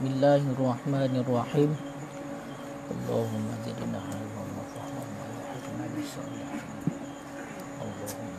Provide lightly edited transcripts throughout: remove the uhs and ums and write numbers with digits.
Bismillahirrahmanirrahim. Allahumma zidna ilman wa fahman wa alhaqna bis-shalihin. Allahumma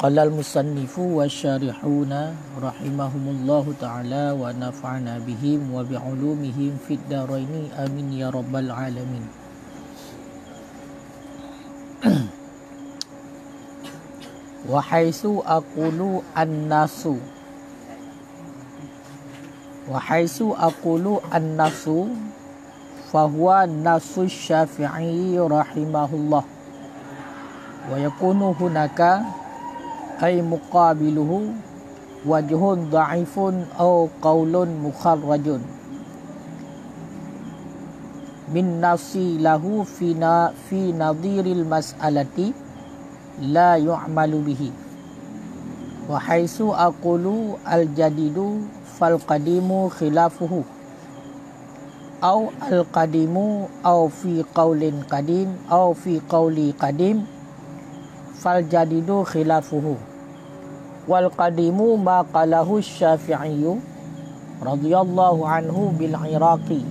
Qala al-musannifu wa syarihuna rahimahumullahu ta'ala wa nafa'ana bihim wa bi'ulumihim fid daraini amin ya rabbal alamin. Wa haitsu aqulu an-nasu fahuwa nasu Syafi'i rahimahullah wa yakunu hunaka ay muqabiluhu wajhun dha'ifun aw qaulun mukharrajun min nafsi lahu fi nadhiril mas'alati la yu'malu bihi. Wa haitsu aqulu al jadidu fal qadimu khilafuhu aw al qadimu aw fi qaulin qadim aw fi qauli qadim fal jadidu khilafuhu wal qadimu ma qalahu Syafi'i radhiyallahu anhu bil Iraqi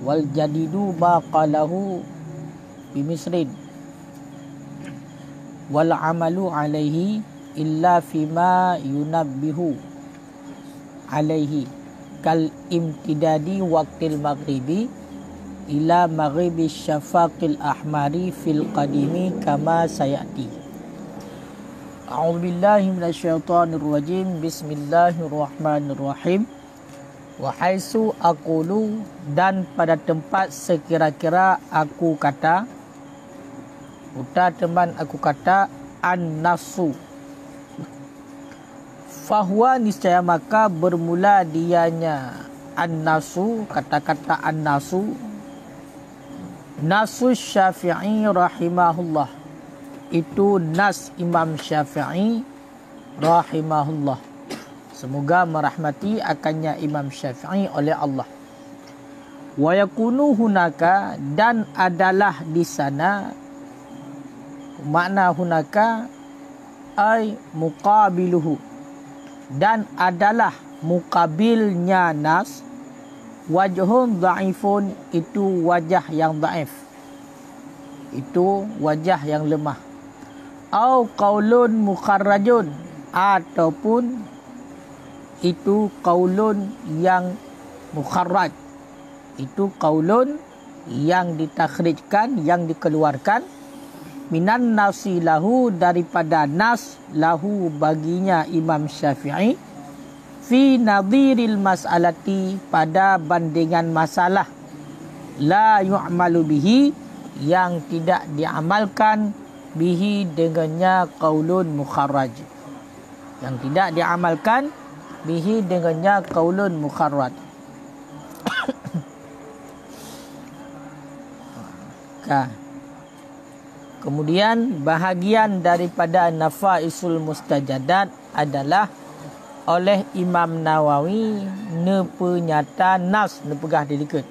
wal jadidu ma qalahu bi Misrin wal amalu alaihi illa fima yunabbihu alaihi kal imtidadi waqtil maghribi ila maghribi syafaqil ahmari fil qadimi kama sayati. A'udzubillahi minasyaitonirrajim. Bismillahirrahmanirrahim. Wa haitsu aqulu, dan pada tempat sekira-kira aku kata, uta teman aku kata, an-nasu, fahuwa niscaya maka bermula dianya an-nasu, kata-kata an-nasu, nasu Syafi'i rahimahullah, itu nas Imam Syafi'i rahimahullah, semoga merahmati akannya Imam Syafi'i oleh Allah. Wa yakunu hunaka, dan adalah di sana, makna hunaka ay muqabiluhu, dan adalah muqabilnya nas, wajhun dha'ifun, itu wajah yang dhaif, itu wajah yang lemah, au qaulun mukharrajun, ataupun itu qaulun yang mukharraj, itu qaulun yang ditakhrijkan, yang dikeluarkan, minan nafsi lahu, daripada nas lahu baginya Imam Syafi'i, fi nadhiril mas'alati, pada bandingan masalah, la yu'malu bihi, yang tidak diamalkan, bihi dengannya qaulun mukharraj, yang tidak diamalkan bihi dengannya qaulun mukharraj. Kemudian bahagian daripada nafaisul mustajadat adalah oleh Imam Nawawi nepenyata nas, nepegah dilikat,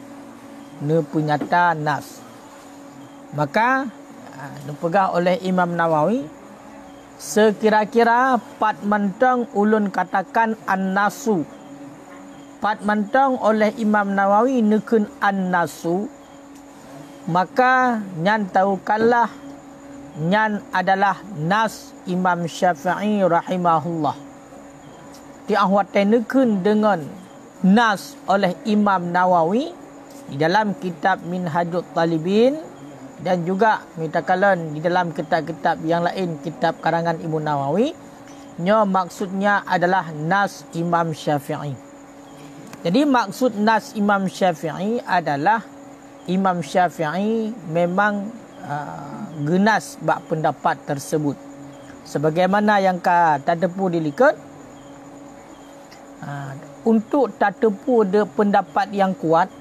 nepenyata nas. Maka dipegah oleh Imam Nawawi, sekira-kira pat mentang ulun katakan an-nasu, pat mentang oleh Imam Nawawi nekun an-nasu, maka nyan tahukanlah nyan adalah nas Imam Syafi'i rahimahullah. Diahwate nekun dengan nas oleh Imam Nawawi di dalam kitab Minhajut Talibin, dan juga mitakalan di dalam kitab-kitab yang lain, kitab karangan Imam Nawawi, maksudnya adalah nas Imam Syafi'i. Jadi maksud nas Imam Syafi'i adalah Imam Syafi'i memang genas bak pendapat tersebut. sebagaimana yang ka tatepu dilikat untuk tatepu de pendapat yang kuat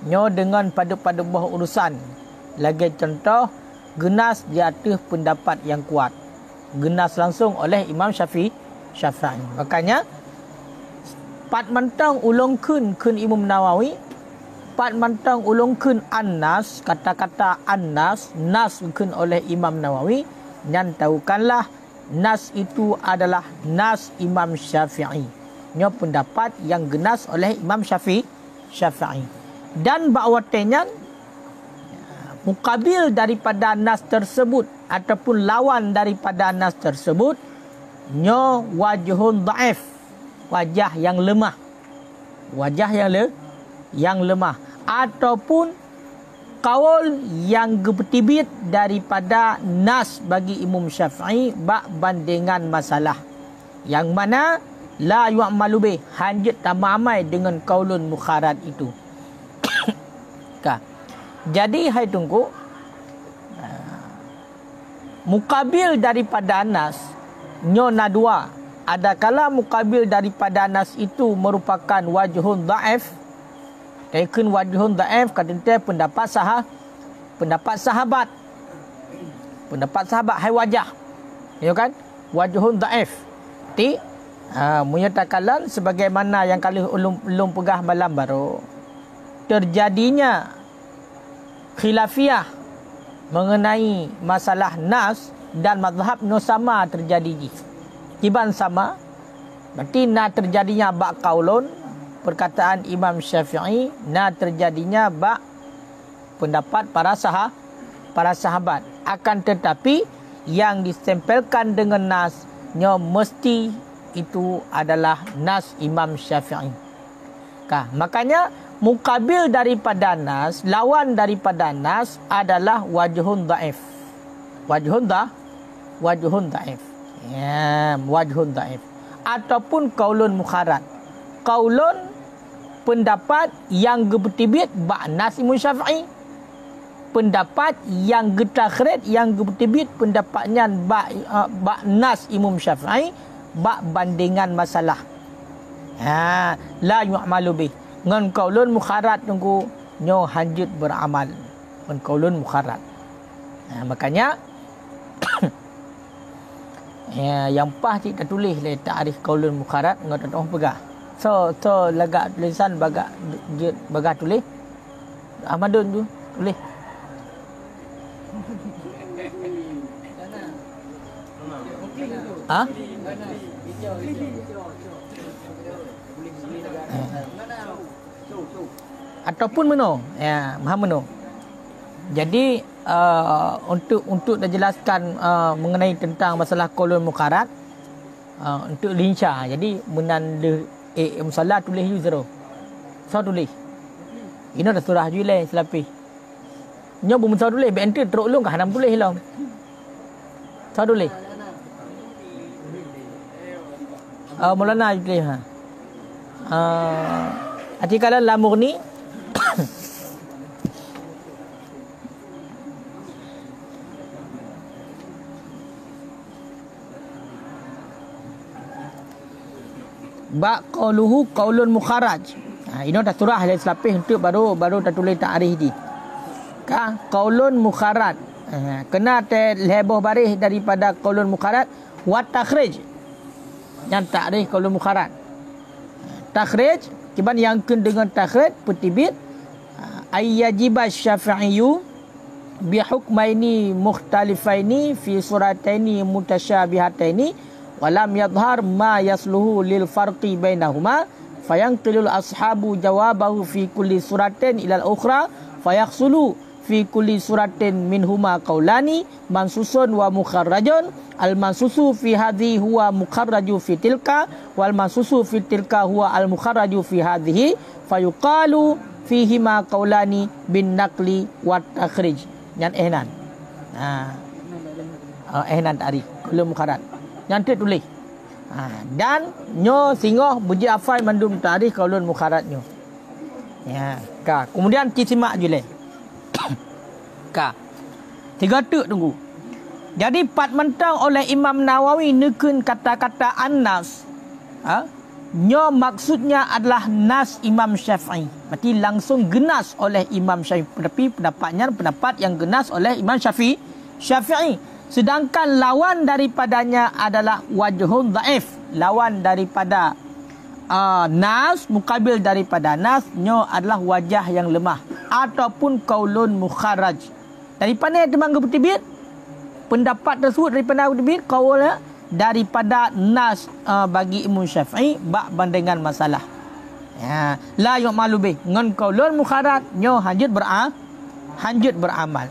nyo dengan pada buah urusan lagi contoh genas di atas pendapat yang kuat, genas langsung oleh Imam Syafi'i. Makanya pat mantang ulung kun Imam Nawawi, pat mantang ulung kun an-nas, kata-kata an-nas, nas kun oleh Imam Nawawi, dan tahukanlah nas itu adalah nas Imam Syafi'i. Nyo pendapat yang genas oleh Imam Syafi'i. Dan bakwatenya mukabil daripada nas tersebut ataupun lawan daripada nas tersebut nyo wajhun dhaif, wajah yang lemah, yang lemah, ataupun kaul yang gebetibit daripada nas bagi Imam Syafi'i bak bandingan masalah yang mana la yu'malu bih, hanjit tamamai dengan kaulun mukharad itu. Jadi hai tunggu mukabil daripada nas nyo nadua, adakala mukabil daripada nas itu merupakan wajhun dhaif, taken wajhun dhaif kata pendapat sahabat hai wajah, ya kan, wajhun dhaif ti menyatakan sebagaimana yang kali ulum pegah malam baru, terjadinya khilafiyah mengenai masalah nas dan mazhab no sama terjadi kiban sama, berarti na terjadinya bak kaulun perkataan Imam Syafi'i, na terjadinya bak pendapat para sahabat. Akan tetapi yang ditempelkan dengan nas nyo mesti itu adalah nas Imam Syafi'i. Makanya mukabil daripada nas, lawan daripada nas adalah wajhun dhaif. Wajhun dhaif. Ya, wajhun dhaif. Ataupun kaulun mukharad. Kaulun pendapat yang gebetibit bak nas Imam Syafi'i. Pendapat yang getakhrij, yang gebetibit pendapatnya bak nas Imam Syafi'i bak bandingan masalah. La yu'malu bih. Ngan kaulun mukharad tunggu nyo hanjut beramal. Ngan kaulun mukharad. Makanya yang pas kita tulis le ta'rif kaulun mukharad ngat orang pegah. So lagak tulisan bagak tulis. Ahmadun tu tulis. Ataupun meno, maha meno. Jadi untuk dijelaskan mengenai tentang masalah kaulun mukharad, untuk lincah. Jadi menanda musalla tulis you zero. So tulis. Ini dah surah julai selapis. Nyo bu musalla tulis, be enter teruk long kah hanam tulis long. So tulis. Maulana tulis ha. Artikel Lamurni ba qauluhu qaulun mukharaj. Ini dah surah ayat selapis untuk baru dah tulis ta'rif di. Qaulun mukharad. Kena leboh baris daripada qaulun mukharad wa takhrij. Yang ta'rif qaulun mukharad. Takhrij kiban yang dengan takhrij petibit ayyajibas syafi'iyyu bi hukmaini mukhtalifaini fi surataini mutasyabihataini walam yadhhar ma yasluhu lil farqi bainahuma fayanqilul ashabu jawabahu fi kulli suratin ila al-ukhra fayakhsulu fi kulli suratin minhuma qaulani mansusun wa mukharrajun al mansusu fi hadhihi huwa mukharraju fi tilka wal mansusu fi tilka huwa al mukharraju fi hadhihi fayuqalu fihi ma qaulani bin naqli wa takhrij yan ihnan ihnan ta'rif kullu mukharraj nanti tulis. Dan nyo singoh buji afai mandum ta'rif qaulun mukharraj nyo. Ya, kemudian ci simak jule. Tiga tuk tunggu. Jadi pat mentang oleh Imam Nawawi nekun kata-kata an-nas. Nyo maksudnya adalah nas Imam Syafi'i. Berarti langsung genas oleh Imam Syafi'i. Tapi pendapatnya pendapat yang genas oleh Imam Syafi'i. Sedangkan lawan daripadanya adalah wajhun dhaif. Lawan daripada nas, mukabil daripada nas, nyo adalah wajah yang lemah ataupun qaulun mukharraj. Daripada Imam Qurtubi, pendapat tersebut daripada Qurtubi, qaulnya daripada nas bagi Imam Syafi'i bak bandingan masalah. Ya, la yu'malu bih. Ngan qaulun mukharraj, nyo hanjut beramal.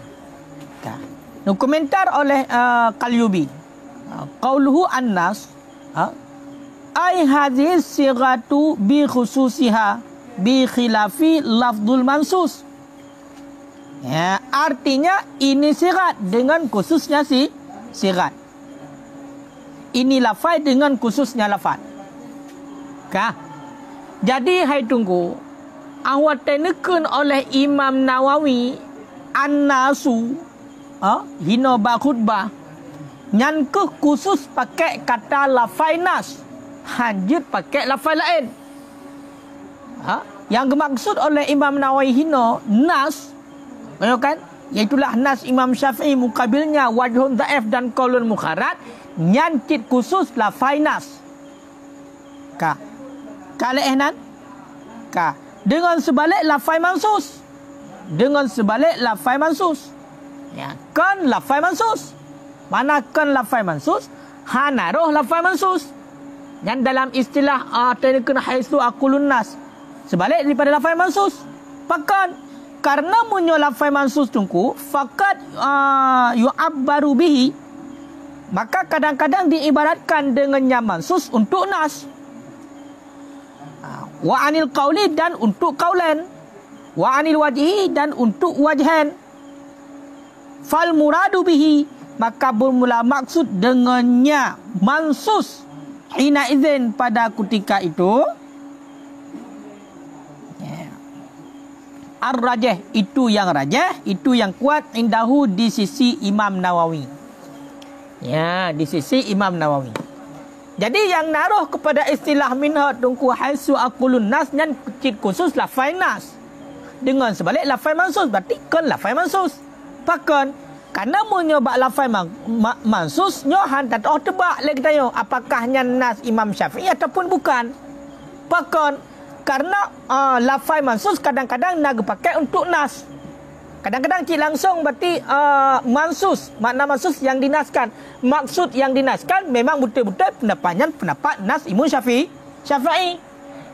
No, komentar oleh Qalyubi. Qauluhu an-nas ay hadhihi sighatu bi khususiha bi khilafi lafdul mansus. Ya, artinya ini sigat dengan khususnya sigat. Ini lafaz dengan khususnya lafaz. Jadi hai tunggu awak tenekun oleh Imam Nawawi an-nasu hino ba khutbah nyan ke khusus pakai kata lafaz nas, hanjut pakai lafaz lain. Yang dimaksud oleh Imam Nawawi hino nas, kan? Iaitulah nas Imam Syafi'i, mukabilnya wajhun dhaif dan qaulun mukharraj, nyancit khusus lafaz nas. Kalehnan dengan sebalik lafaz mansus. Ya, kan lafaz mansus. Mana kan lafaz mansus? Hanaroh lafaz mansus. Yang dalam istilah tenekun haisu aqulun nas. Sebalik daripada lafaz mansus. Pakan karena munyo lafaz mansus tungku fakat yu'abbaru bihi, maka kadang-kadang diibaratkan dengannya mansus untuk nas. Wa anil qauli dan untuk qaulan. Wa anil wajhi dan untuk wajhan. Fal muradu bihi, maka bermula maksud dengannya mansus hina izin pada ketika itu ar-rajih, itu yang rajih, itu yang kuat indahu di sisi Imam Nawawi. Ya, di sisi Imam Nawawi. Jadi yang naruh kepada istilah minha tungku haisu aqulun nas dan khusus lafaz nas dengan sebalik lafaz mansus, berarti kan lafaz mansus. Pakan karena menyobak lafaz mansus nyo hantar tebak lagi tayo apakahnya nas Imam Syafi'i ataupun bukan. Pakan karena lafaz mansus kadang-kadang nak pakai untuk nas. Kadang-kadang cik langsung berarti mansus, makna mansus yang dinaskan. Maksud yang dinaskan memang betul-betul pendapat nas Imam Syafi'i.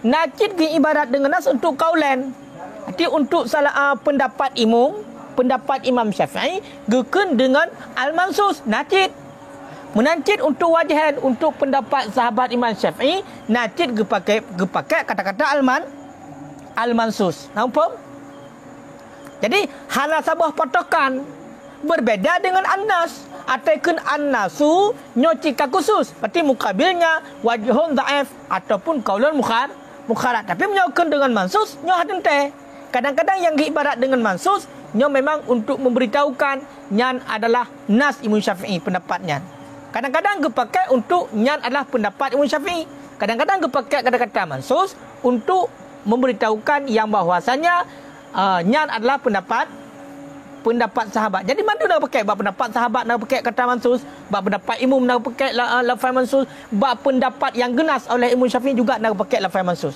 Nakid ibarat dengan nas untuk kaulan. Jadi untuk salah pendapat Imam Syafi'i gekun dengan al-mansus, nakid. Menancit untuk wajahan, untuk pendapat sahabat Imam Syafi'i, nakid gepakai kata-kata al-mansus. Nampak? Jadi hana sabah potokan berbeda dengan an-nas. Ataikun an-nasu nyocika khusus. Berarti mukabilnya wajhun dhaif ataupun qaulun mukharraj. Tapi menyokong dengan mansus nyo hadente. Kadang-kadang yang diibarat dengan mansus nyo memang untuk memberitahukan nyan adalah nas Imam Syafi'i pendapatnya. Kadang-kadang dipakai untuk nyan adalah pendapat Imam Syafi'i. Kadang-kadang dipakai kata-kata mansus untuk memberitahukan yang bahwasanya nyan adalah pendapat sahabat. Jadi mana nak pakai bab pendapat sahabat, nak pakai kata mansus, bab pendapat imam nak pakai lafaz mansus, bab pendapat yang genas oleh Imam Syafi'i juga nak pakai lafaz mansus.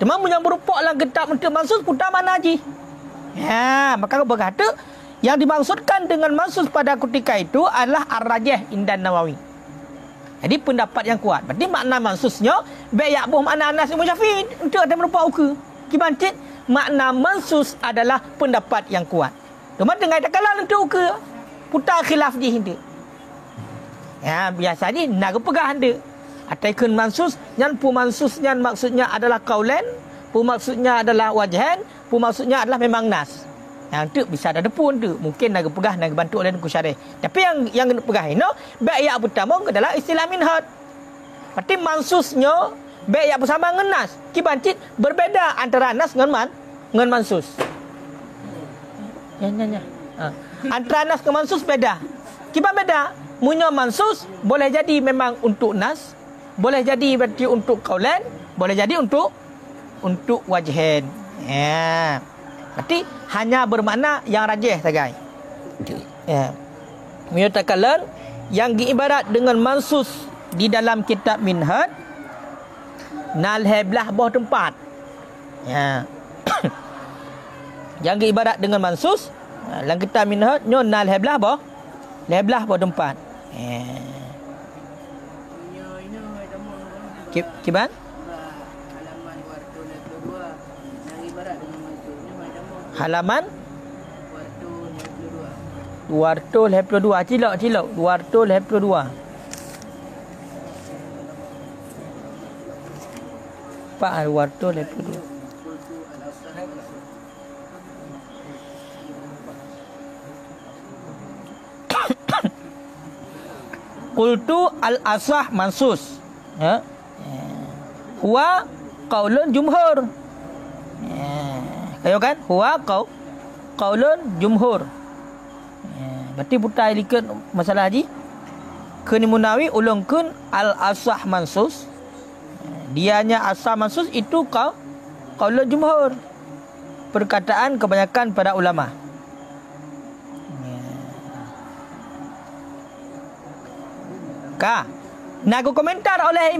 Cuma yang berupa lah getap untuk mansus putar mana haji. Ya, maka berkata yang dimaksudkan dengan mansus pada ketika itu adalah ar-rajih indan Nawawi. Jadi pendapat yang kuat. Berarti makna mansusnya bayak boh makna Anas Imam Syafi'i untuk ada berupa uku. Kibancit makna mansus adalah pendapat yang kuat. Cuma dengan takalan untuk uku putar khilaf di hindi. Ya, biasa ni nak pegang handa. Ataikun mansus, yang pu mansus yang maksudnya adalah kaulan, pu maksudnya adalah wajhan, pu maksudnya adalah memang nas. Yang tu bisa ada pun tu, mungkin nak pegah nak bantu oleh syarih. Tapi yang pegah ini baik yang pertama adalah istilah minhad. Berarti mansusnya baik yang bersama dengan nas. Kibancit berbeda antara nas dengan mansus. Ya. Antara nas dengan mansus beda. Kiban beda. Munyo mansus boleh jadi memang untuk nas, boleh jadi berarti untuk kaulan, boleh jadi untuk wajhan. Ya. Berarti hanya bermakna yang rajih saja. Ya. Munyo takalan yang diibarat dengan mansus di dalam kitab Minhaj nal heblah boh tempat. Ya. Yang diibarat dengan mansus dalam kitab Minhaj nyo nal heblah boh tempat. Kiban? Halaman 222. Cilok. 222. Pak 222. Qultu al-asah mansus. Ya. Huwa qaulun jumhur. Kayo kan? Huwa qaulun jumhur. Berarti putai likut masalah haji. Keni Munawi ulungkeun al-asah mansus. Dianya asah mansus itu qaulun jumhur. Perkataan kebanyakan para ulama. Nagu komentar oleh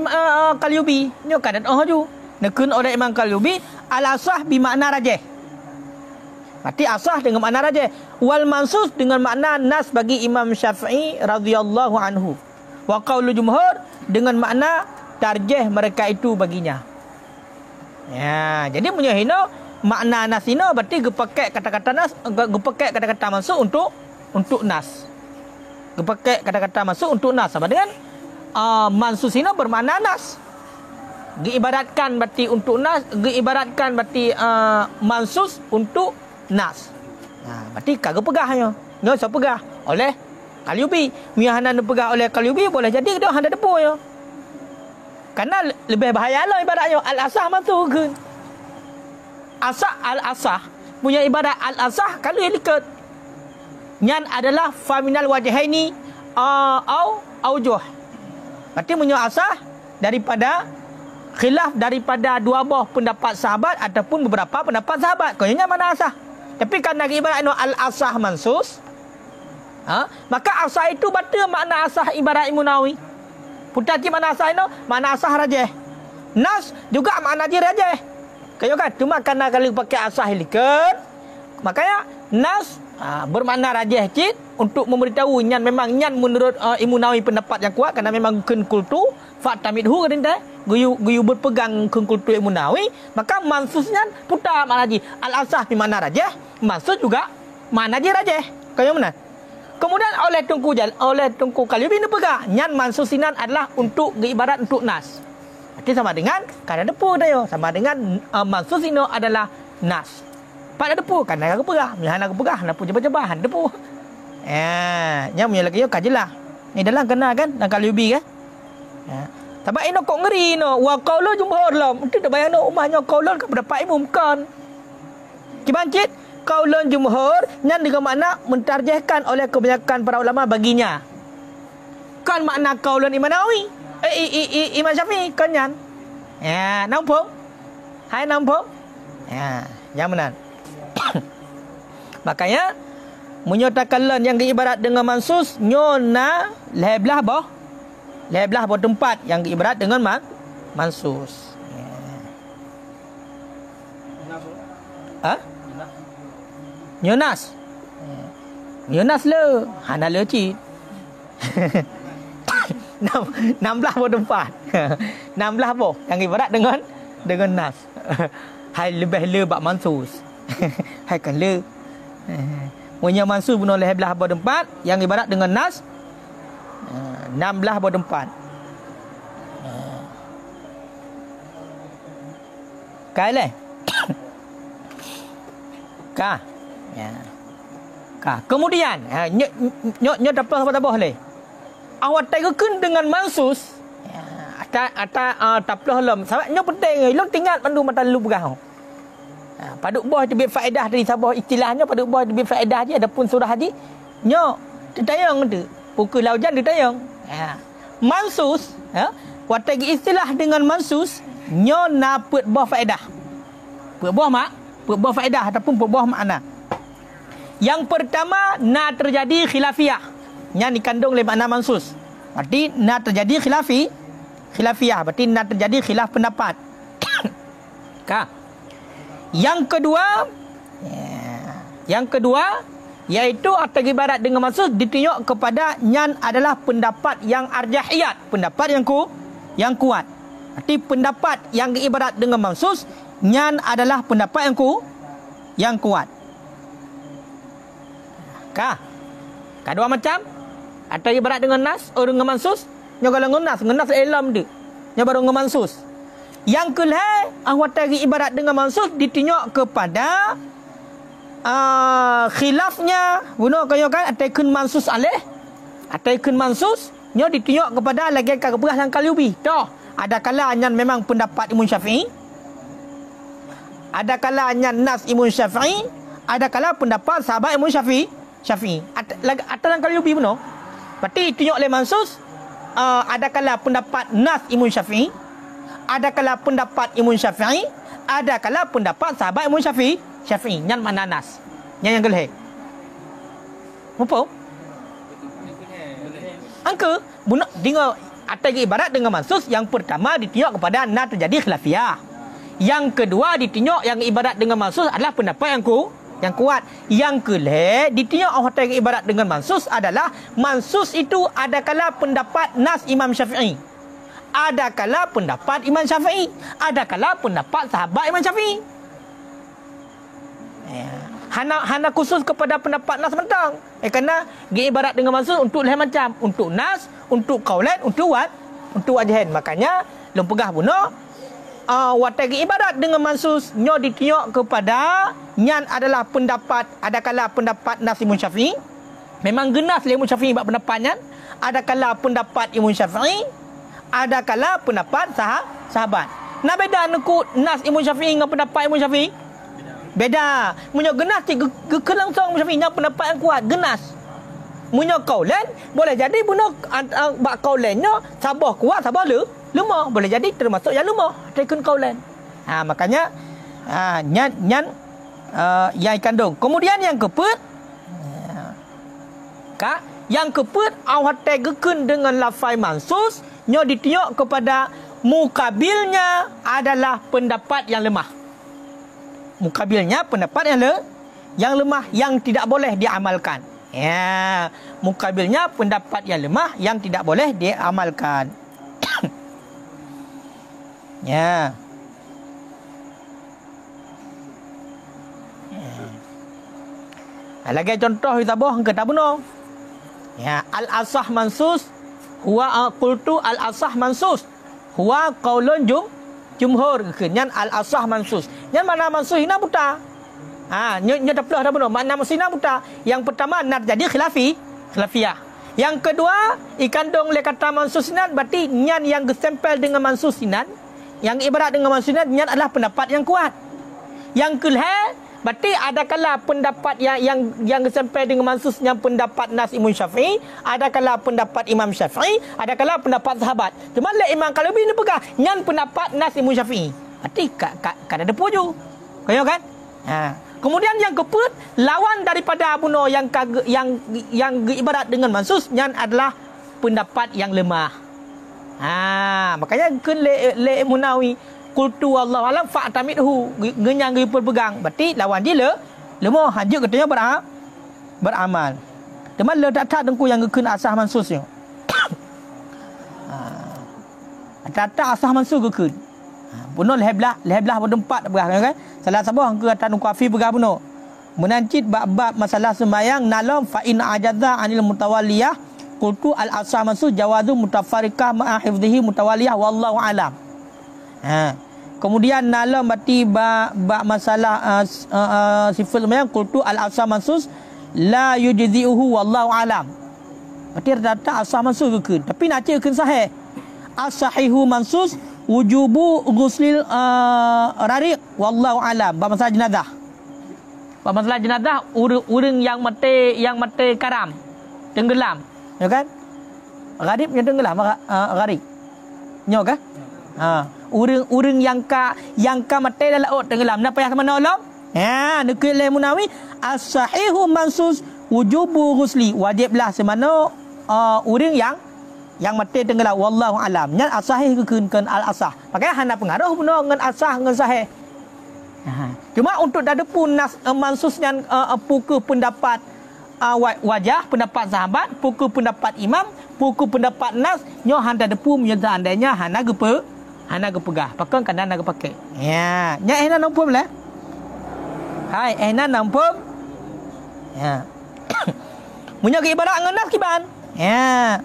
Qalyubi. Nyo kadat ju. Nekun oleh Imam Qalyubi al-asah bimakna rajih. Berarti asah dengan makna rajih. Wal mansus dengan makna nas bagi Imam Syafi'i radhiyallahu anhu. Wa qaulu jumhur dengan makna tarjih mereka itu baginya. Ya, jadi punya hino makna nas hino berarti gepakai kata-kata nas, gepakai kata-kata masuk untuk nas. Gepakai kata-kata masuk untuk nas sama dengan mansus ini bermakna nas. Diibaratkan berarti untuk nas, diibaratkan berarti mansus untuk nas. Nah, berarti kagak pegahnya. Nyo siapa pegah? Oleh Qalyubi. Miyahanan pegah oleh Qalyubi boleh jadi dia handa depu yo. Karena lebih bahaya lah ibaratnya al-asah masukun. Asah al-asah punya ibarat al-asah kalau yang likat. Nyan adalah faminal wajhaini au aujuh. Berarti punya asah daripada khilaf daripada dua buah pendapat sahabat ataupun beberapa pendapat sahabat. Kononnya mana asah? Tapi karena ibarat al-asah mansus, maka asah itu betul makna asah ibarat Munawi. Putati mana asah itu? Makna asah rajih. Nas juga makna dia rajih. Kayo kan? Cuma karena kalau pakai asah likat, makanya nas bermakna rajih cik untuk memberitahu nyan memang nyan menurut Munawi pendapat yang kuat karena memang kun kultu fatamidhu kadang guyu berpegang kun kultu Munawi, maka mansusnya putar makna ji al-asah di makna rajih, mansus juga makna ji rajih. Kayo mana? Kemudian oleh Tungku Qalyubi ini pegang nyan mansusinan adalah untuk ibarat untuk nas. Berarti sama dengan kada depu dayo, sama dengan mansus ini adalah nas. Pada depu kan nak pegah, mihan nak pegah, nak jebah-jebahan depu. Nya punya lagi yo kajelah. Ni dalam kena kan dan Qalyubi kan. Sebab ino kok ngeri no wa qaulun jumhur lah. Mesti tak bayang no umahnya qaulun ke berapa imam kan. Kibancit qaulun jumhur nyan dengan makna mentarjihkan oleh kebanyakan para ulama baginya. Kan makna qaulun Imam Nawawi. Imam Syafi'i kan nyan. Nampak? Hai nampak? Yang benar. Makanya menyatakan yang diibarat dengan mansus nyona leblah boh tempat yang diibarat dengan mansus. Nyonas le hana le ci 16 boh tempat. 16 boh yang ibarat dengan nas. Hai lebih le bak mansus. Hai kan le. Punya mansus bunuh oleh belah boh tempat yang ibarat dengan nas 16 boh tempat. Kai le. Kemudian nyo dapat apa boleh. Awak tengokkan dengan mansus taplah lom sebab nyo penting lo tinggal pandu mata lu berah. Paduk buah tebik faedah dari sabah istilahnya paduk buah tebik faedah je adapun surah haji nyo tayang tu pukul laujan ditayang. Mansus, watagi istilah dengan mansus, nyo na put buah faedah. Put buah faedah ataupun put buah makna. Yang pertama, na terjadi khilafiyah. Yang dikandung oleh makna mansus. Berarti na terjadi khilafiyah. Berarti na terjadi khilaf pendapat. Yang kedua, iaitu atau ibarat dengan mansus ditunjuk kepada nyan adalah pendapat yang arjahiyat, pendapat yang kuat. Berarti pendapat yang ibarat dengan mansus, nyan adalah pendapat yang kuat. Kedua macam atau ibarat dengan nas atau dengan mansus, nya kalau dengan nas elam dia. Nya baru dengan mansus. Yang kelih ahwatari ibarat dengan mansus ditunjuk kepada khilafnya bunuh kaya kan ataikun mansus alih ataikun mansus nya ditunjuk kepada lagi keberah yang kalubi. Dah ada kala nyan memang pendapat Imam Syafi'i, ada kala nyan nas Imam Syafi'i, ada kala pendapat sahabat Imam Syafi'i. Atau yang kalubi bunuh. Berarti ditunjuk oleh mansus ada kala pendapat nas Imam Syafi'i, ada kala pendapat Imam Syafi'i, ada kala pendapat sahabat Imam Syafi'i. Nyan mana nas. Nyan yang geleh. Apa? Angka bunak dengan atau ibarat dengan mansus, yang pertama ditunjuk kepada na terjadi khilafiyah. Yang kedua ditunjuk yang ibarat dengan mansus adalah pendapat yang kuat. Yang kelih ditunjuk atau ibarat dengan mansus adalah mansus itu ada kala pendapat nas Imam Syafi'i, ada kala pendapat Imam Syafi'i, ada kala pendapat sahabat Imam Syafi'i. Hana khusus kepada pendapat nas mentang. Kerana ibarat dengan mansus untuk lain macam, untuk nas, untuk qaulan, untuk wajhan. Makanya lempegah bunuh watagi ibarat dengan mansus nyo ditunjuk kepada nyan adalah pendapat, ada kala pendapat nas Imam Syafi'i, memang genas Imam Syafi'i buat pendapat nyan, ada kala pendapat Imam Syafi'i, ada kala pendapat sahabat. Nah beda nak nas Imam Syafi'i dengan pendapat Imam Syafi'i. Beda. Munyo genas ke langsung Imam Syafi'i nya pendapat yang kuat, genas. Munyo qaulan boleh jadi bunuh bak qaulannya sabah kuat, sabah lemah, boleh jadi termasuk yang lemah tekun qaulan. Makanya nyan yang kandung. Kemudian yang keput yang keput awat tegekun dengan lafai mansus nyo ditunjuk kepada mukabilnya adalah pendapat yang lemah. Mukabilnya pendapat yang lemah yang tidak boleh diamalkan. Mukabilnya pendapat yang lemah yang tidak boleh diamalkan. Lagi contoh kita kita bunuh. Al-asah mansus huwa qultu al-asah mansus huwa qaulun jumhur. Nyan al-asah mansus. Nyan mana mansus hina buta. Nyo daplah dah bunuh. Makna mansus hina buta. Yang pertama nak jadi khilafiyah. Yang kedua ikandung oleh kata mansus sinan, berarti nyan yang gesempel dengan mansus sinan, yang ibarat dengan mansus sinan, nyan adalah pendapat yang kuat. Yang kelih berarti ada kala pendapat yang gesempel dengan mansus yang pendapat nas Imam Syafi'i, ada kala pendapat Imam Syafi'i, ada kala pendapat sahabat. Cuma le Imam Qalabi ni pegah nyan pendapat nas Imam Syafi'i. Berarti kada ada puju. Kaya kan? Kemudian yang keput lawan daripada bunuh yang ibarat dengan mansus nyan adalah pendapat yang lemah. Makanya kun le Munawi qultu wallahu alam fa'tamidhu, genyang ge berpegang. Berarti lawan dia lemah, hanjut katanya beramal. Teman le tak dengku yang gekun asah mansusnya. Tak asah mansus gekun. Bunuh lehblah berdempat berah kan. Salah sabah ke kata nukafi berah bunuh. Menancit bab masalah sembahyang nalam fa in ajaza anil mutawalliyah qultu al asah mansus jawazu mutafarriqah ma hifdhihi mutawalliyah wallahu alam. Kemudian nalam berarti bab masalah sifat sembahyang qultu al asah mansus la yujzi'uhu wallahu alam. Berarti data asah mansus ke. Tapi nak cek sahih. As-sahihu mansus wujubu ghuslil rariq wallahu alam. Bab masalah jenazah. Bab masalah jenazah urang yang mati karam, tenggelam. Ya kan? Gharib nya tenggelam gharib. Nyo kah? Urang yang ka mati dalam laut tenggelam. Nak payah menolong? Ya, nukil Munawi as-sahihu mansus wujubu ghusli. Wajiblah semana urang yang mati tenggelam, wallahu alam. Nya as-sahih keun al-asah. Pakai hana pengaruh pun dengan asah dengan sahih. Cuma untuk dada pun nas mansusnya pukul pendapat wajah, pendapat sahabat, pukul pendapat imam, pukul pendapat nas, nyo handa depu menyata andainya hana gepegah. Pakai kan hana gepakai. Ya, nya ehna nampu boleh. Hai, ehna nampu. Ya. Munya ke ibarat ngenas kiban. Ya.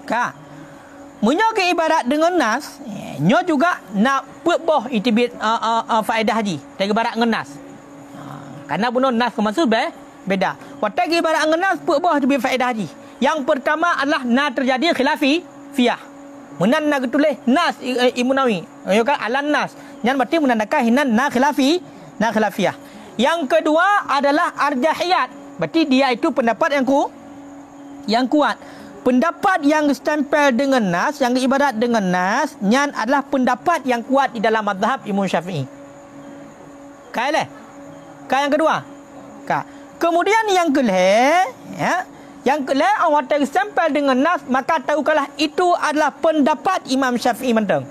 Ka. Munya ke ibarat dengan nas, nyo juga nak boh itibit faedah haji. Tak ibarat dengan nas. Karena bunuh nas kemasuk beda. Watak ibarat dengan nas boh itibit faedah haji. Yang pertama adalah na terjadi khilafiyah. Menan nak tulis nas Munawi. Yo kan alan nas. Yang berarti menandakan hinan na khilafiyah. Yang kedua adalah arjahiyat. Berarti dia itu pendapat yang kuat. Pendapat yang stempel dengan nas, yang ibarat dengan nas, nyan adalah pendapat yang kuat di dalam mazhab Imam Syafi'i. Kaileh. Yang kedua. Kemudian yang kelih, ya. Yang kelih awak stempel dengan nas, maka tahukalah itu adalah pendapat Imam Syafi'i mentang.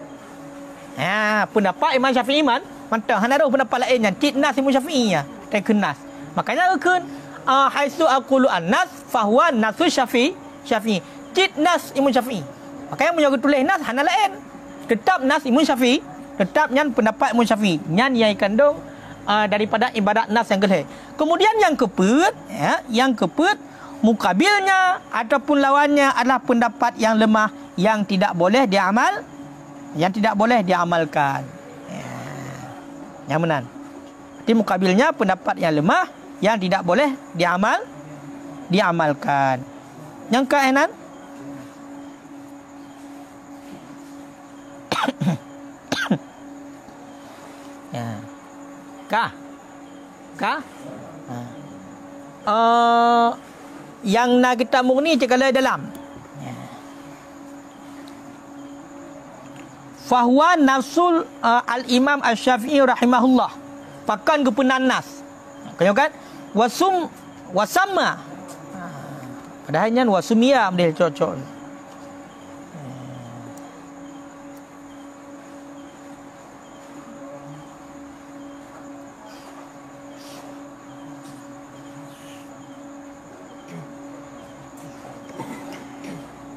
Ya, pendapat Imam Syafi'i mentang. Hana ada pendapat lain yang cik nas Imam Syafi'i ya, tak nas. Makanya keun haitsu aqulu an-nas fahuwa nasu Syafi'i. Cik nas Imam Syafi'i. Makanya menjaga tulis nas hana lain. Tetap nas Imam Syafi'i. Tetap nyan pendapat Imam Syafi'i. Nyan yang kandung daripada ibadat nas yang kelih. Kemudian yang keput, ya, mukabilnya ataupun lawannya adalah pendapat yang lemah yang tidak boleh diamalkan. Ya. Yang benar. Jadi mukabilnya pendapat yang lemah yang tidak boleh diamalkan. Yang keenam ya. Yang nak kita murni cakap dalam. Ya. Fahuwa nafsul al-Imam Asy-Syafi'i rahimahullah. Pakan kepenan nas. Kau kan? Wasamma. Padahal nyan wasumia model cocok.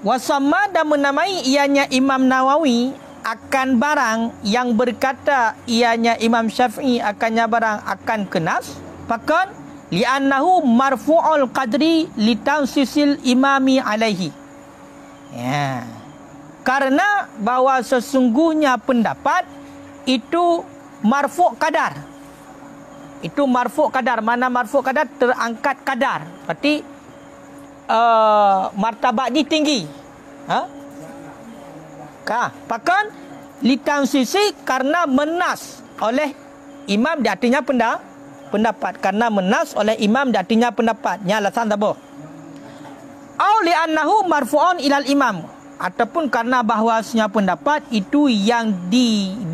Wasamma dan menamai ianya Imam Nawawi akan barang yang berkata ianya Imam Syafi'i akannya barang akan kenas. Pakan li'annahu marfu'ul qadri litansisil imami alaihi. Ya. Karena bahawa sesungguhnya pendapat itu marfu' kadar. Itu marfu' kadar. Mana marfu' kadar? Terangkat kadar. Berarti martabatnya tinggi. Bahkan litansisi karena menas oleh imam di artinya pendapat. Karena menas oleh imam di artinya pendapatnya alasan tabuh. Au li'annahu marfu'un ilal imam, ataupun karena bahawasanya pendapat itu yang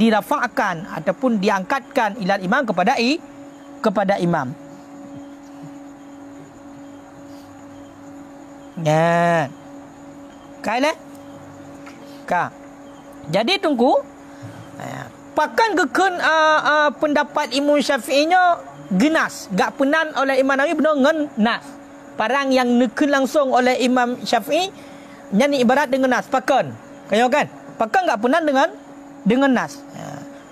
dirafa'kan ataupun diangkatkan ilal imam kepada imam. Ya. Kaileh? Jadi tunggu. Pakan gekun pendapat Imam Syafi'inya genas, gak penan oleh Imam Nawawi benar ngen nas. Parang yang nekun langsung oleh Imam Syafi'i nyanyi ibarat dengan nas. Pakan. Kayo kan? Pakan gak penan dengan nas.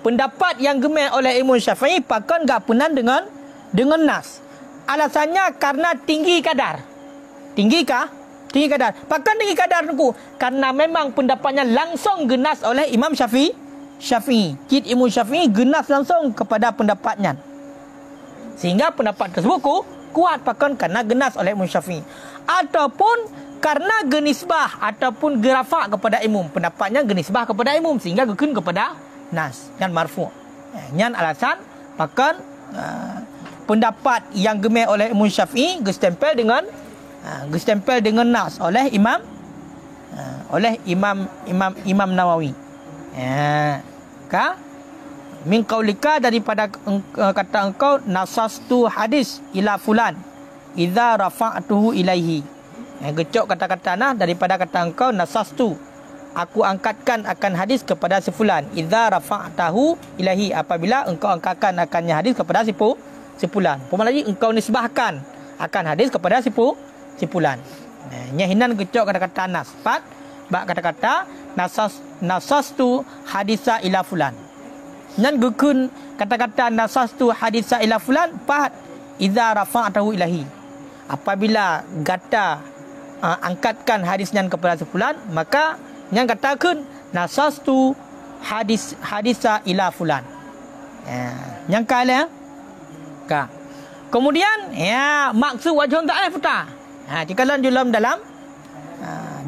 Pendapat yang gemar oleh Imam Syafi'i pakan gak penan dengan nas. Alasannya karena tinggi kadar. Tinggi kadar. Pakan tinggi kadar tunggu. Karena memang pendapatnya langsung genas oleh Imam Syafi'i. Cid Imam Syafi'i genas langsung kepada pendapatnya. Sehingga pendapat tersebut kuat pakan karena genas oleh Imam Syafi'i. Ataupun karena genisbah ataupun gerafak kepada imam. Pendapatnya genisbah kepada imam sehingga gekun kepada nas dan marfu'. Nyan alasan pakan pendapat yang gemar oleh Imam Syafi'i gestempel dengan nas oleh Imam Nawawi. Min qaulika, daripada kata engkau, nasastu hadis ila fulan idza rafa'tuhu ilaihi. Gecok kata-kata nah daripada kata engkau, nasastu, aku angkatkan akan hadis kepada si fulan, idza rafa'tahu ilaihi, apabila engkau angkatkan akannya hadis kepada si fulan. Pemalah lagi engkau nisbahkan akan hadis kepada si fulan. Nyahinan gecok kata-kata nas. Bak kata-kata nasastu hadisa ila fulan. Nan gukun kata-kata nasastu hadisa ila fulan pat idza rafa'tahu ilahi, apabila gata angkatkan hadisnya kepada sefulan, maka yang katakan nasastu hadisa ila fulan. Yang kala kemudian maksud wajhun dhaif ta. Jika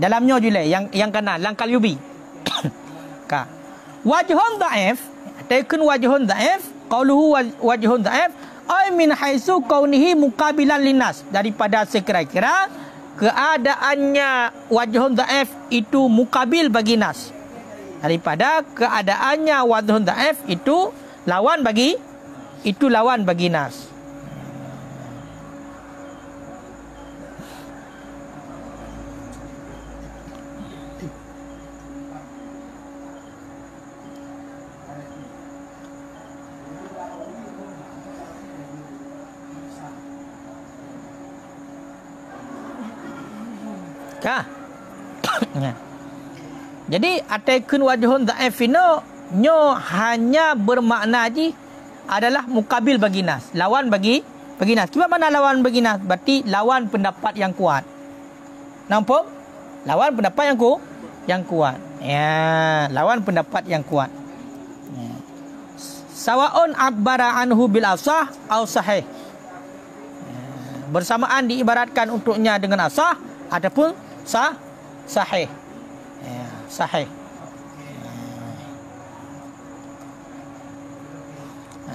dalamnya jule yang kanan langkal yubi. Wajhun dhaif, takun wajhun dhaif, qauluhu wajhun dhaif ay min haitsu kaunihi muqabilan linnas, daripada sekira-kira keadaannya wajhun dhaif itu muqabil bagi nas, daripada keadaannya wajhun dhaif itu lawan bagi nas. Jadi ataikun wajhun dhaif nyo hanya bermakna ji adalah mukabil bagi nas, lawan bagi nas. Kibat mana lawan bagi nas? Berarti lawan pendapat yang kuat. Nampak? Lawan pendapat yang kuat. Lawan pendapat yang kuat. Sawaun abbara anhu bil asah au sahih. Bersamaan diibaratkan untuknya dengan asah ataupun sahih. Sahih.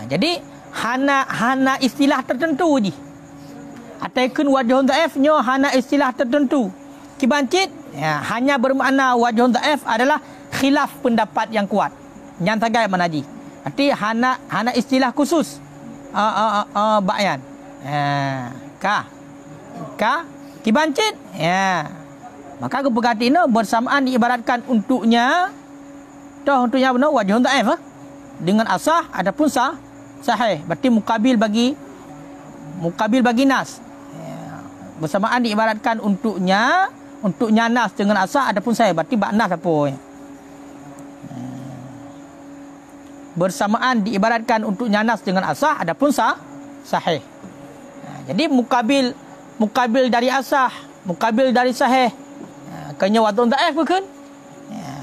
Jadi hana istilah tertentu je. Ataikun wajhun dhaif nyo hana istilah tertentu. Kibancit hanya bermakna wajhun dhaif adalah khilaf pendapat yang kuat. Yang tagai manaji. Arti hana istilah khusus. Bayan. Kibancit. Maka keperkati ini bersamaan diibaratkan untuknya benar wajhun dhaif dengan asah ataupun sahih. Berarti mukabil bagi nas. Bersamaan diibaratkan untuknya nas dengan asah ataupun sahih. Berarti bak nas apa? Bersamaan diibaratkan untuknya nas dengan asah ataupun sahih. Jadi mukabil dari asah, mukabil dari sahih. Kanya wajhun dhaif bukan?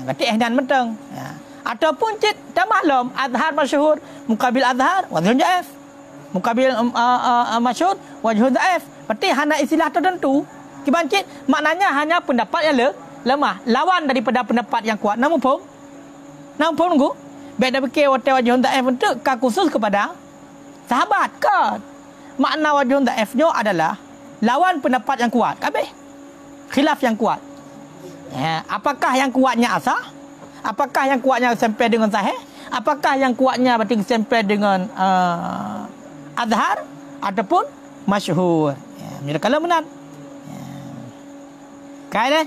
Berarti ihdan mentang. Ataupun cit tak maklum azhar masyhur mukabil azhar wajhun dhaif. Mukabil masyhur wajhun dhaif. Berarti hanya istilah tertentu. Kibancit maknanya hanya pendapat yang lemah, lawan daripada pendapat yang kuat. Namun nunggu. Baik dah fikir wajhun dhaif untuk khusus kepada sahabat ke? Makna wajhun dhaifnya adalah lawan pendapat yang kuat. Kabeh. Khilaf yang kuat. Apakah yang kuatnya asah? Apakah yang kuatnya sampai dengan sahih? Apakah yang kuatnya berarti sampai dengan azhar ataupun masyhur? Bila kalau benar. Kaya deh.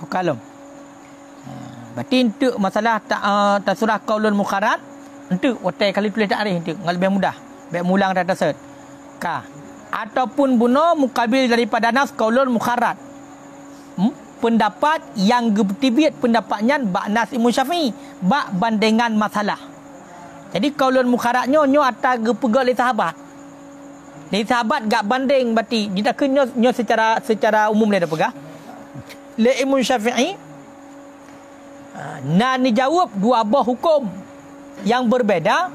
Kalau berarti untuk masalah tasurah qaulul mukharat untuk watai kali tulis ta'rif untuk lebih mudah baik mulang data set ataupun buno mukabil daripada nas qaulul mukharat pendapat yang gebtibit pendapatnya bak nas Imam Syafi'i bak bandingan masalah. Jadi qaulul mukharatnya nyo atas gepegak li sahabat gak banding berarti dia tak nyo secara umum dia dah pegah le Imam Syafi'i dijawab dua buah hukum yang berbeda,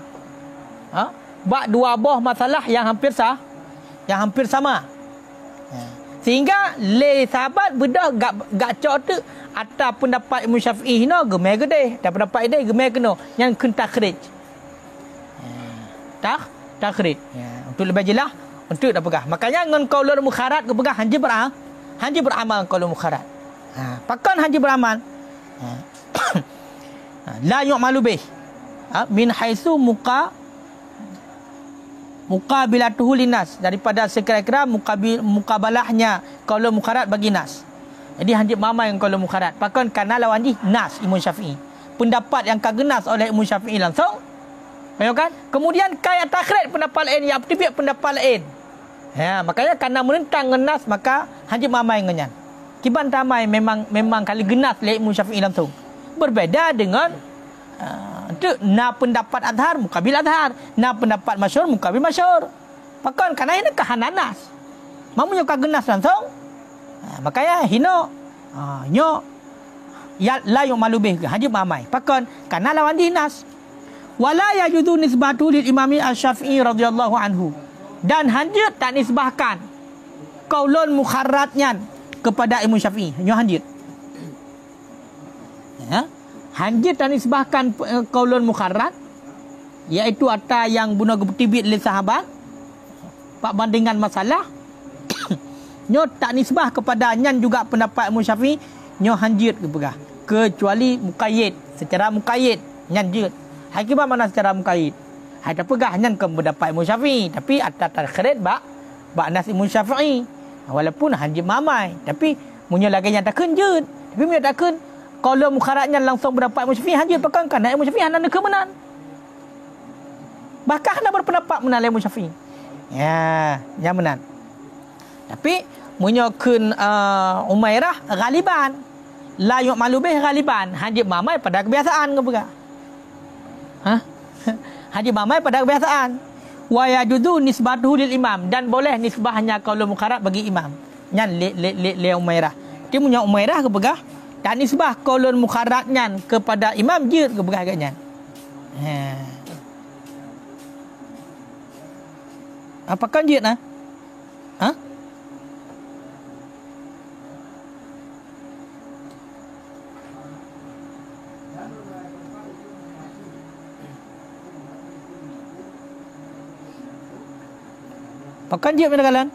bak dua buah masalah yang hampir sama. Sehingga le sahabat bedah gak cok tu atas pendapat Imam Syafi'i no gemai gede, dan pendapat dia gemai kena yang kun takhrij. Takhrij. Untuk lebih jelas untuk dah pegah. Makanya ngan qaulul mukharat ke pegah hanji beramal qaulul mukharat. Pakan hanji beramal. La yu'malu bih. Min haitsu muqabilatuhu linas, daripada sekira-kira mukabalahnya qaulul mukharat bagi nas. Jadi hanjib mama yang qaulul mukharat. Pakan kana lawan di nas Imam Syafi'i. Pendapat yang kagenas oleh Imam Syafi'i langsung. Kan? Kemudian kaya takhrij pendapat lain, yang aktif pendapat lain. Makanya karena menentang genas maka hanjib mama yang ngenyan. Kiban tamai memang kali genas oleh Imam Syafi'i langsung. Berbeda dengan na pendapat azhar mukabil azhar, na pendapat masyhur mukabil masyhur. Pakan karena ini kahananas. Mamunya kagenas langsung. Makanya hino nyo ya la yu'malu bih hanjib mamai. Pakan karena lawan dinas. Wala yajudu nisbatu lil imami asy-Syafi'i radhiyallahu anhu. Dan hanjit tak nisbahkan qaulun mukharratnya kepada Imam Syafi'i. Nyo hanjit. Hanjit tak nisbahkan qaulun mukharrat, iaitu atas yang guna tibit oleh sahabat pak bandingan masalah. Nyo tak nisbah kepada nyan juga pendapat Imam Syafi'i, nyo hanjit kepegah. Kecuali muqayyid, secara muqayyid nyan jit. Hakimah mana secara muqayyid. Ada pegah nyan ke pendapat Imam Syafi'i, tapi atas takhrij bak nas Imam Syafi'i. Walaupun hanjit mamai, tapi munyo lagi yang takun jut. Tapi munyo takun qaulul mukharatnya langsung berdapat Imam Syafi'i hanjit pakan kan Imam Syafi'i hana kemenan. Bahkan hana berpendapat menang Imam Syafi'i. Yang menang. Tapi menyokun Umairah ghaliban. La yu'malu bih ghaliban. Hanjit mamai pada kebiasaan ke bukan? Hanjit mamai pada kebiasaan. Wa yajudu nisbatuhu lil imam, dan boleh nisbahnya qaulul mukharat bagi imam. Nyan le Umairah. Dia punya Umairah ke bukan? Dan nisbah qaulun mukharatnya kepada imam je ke begah agaknya. Apakah je nah? Apakah je pada kalian?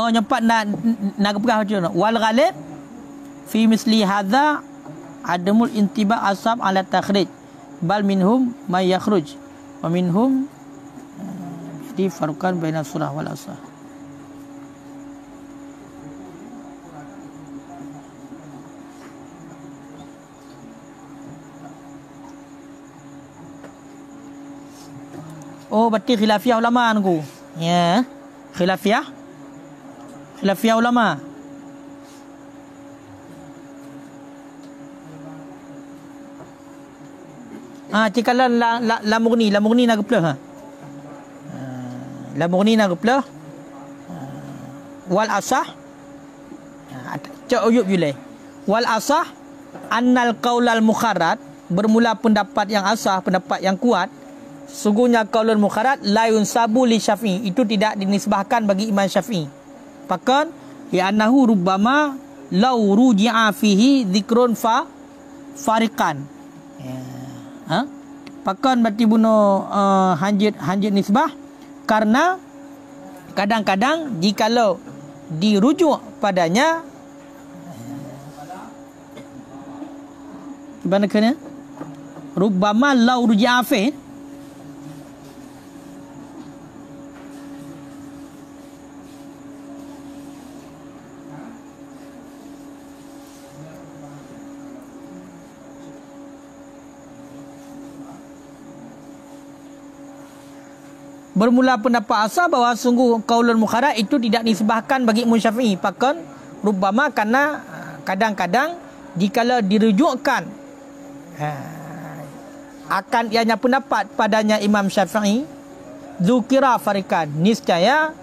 Nyempat nak pegah macam mana? Wal ghalib fi misli hadza adamul intiba asab ala takhrij, bal minhum may yakhruj wa minhum di farqan baina surah wal asah. Berarti khilafiyah ulama aku. Khilafiyah ulama. Cikalan la murni nak keplah. La murni nak keplah. Wal asah. Cak uyub yulai. Wal asah annal qaulal mukharat, bermula pendapat yang asah, pendapat yang kuat. Sungguhnya qaulul mukharat la yunsabu li Syafi'i, itu tidak dinisbahkan bagi Imam Syafi'i. Pakan ya annahu rubbama law ruji'a fihi dzikrun fariqan. Pakan berarti bunuh hanjit nisbah, karena kadang-kadang jikalau dirujuk padanya gimana kena rubbama law ruji'a fihi, bermula pendapat asal bahawa sungguh qaulul mukharat itu tidak disebahkan bagi Imam Syafi'i. Pakan rubbama, karena kadang-kadang jikalau dirujukkan akan ianya pendapat padanya Imam Syafi'i, dzukira farikan, niscaya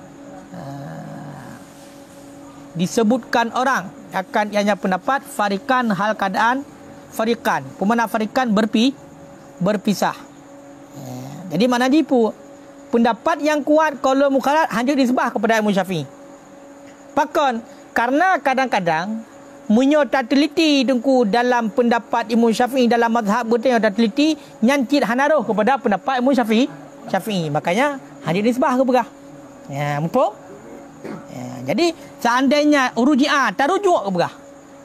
disebutkan orang akan ianya pendapat farikan hal keadaan farikan. Pemana farikan berpisah. Jadi mana jipu pendapat yang kuat qaulul mukharraj hanya disebah kepada Imam Syafi'i. Pakon karena kadang-kadang munyo tak teliti dengku dalam pendapat Imam Syafi'i dalam mazhab betul tak teliti nyancit hanaruh kepada pendapat Imam Syafi'i. Makanya hanya disebah kepada. Ya, mumpuk. Ya, jadi seandainya Ruji'ah tak rujuk kepada.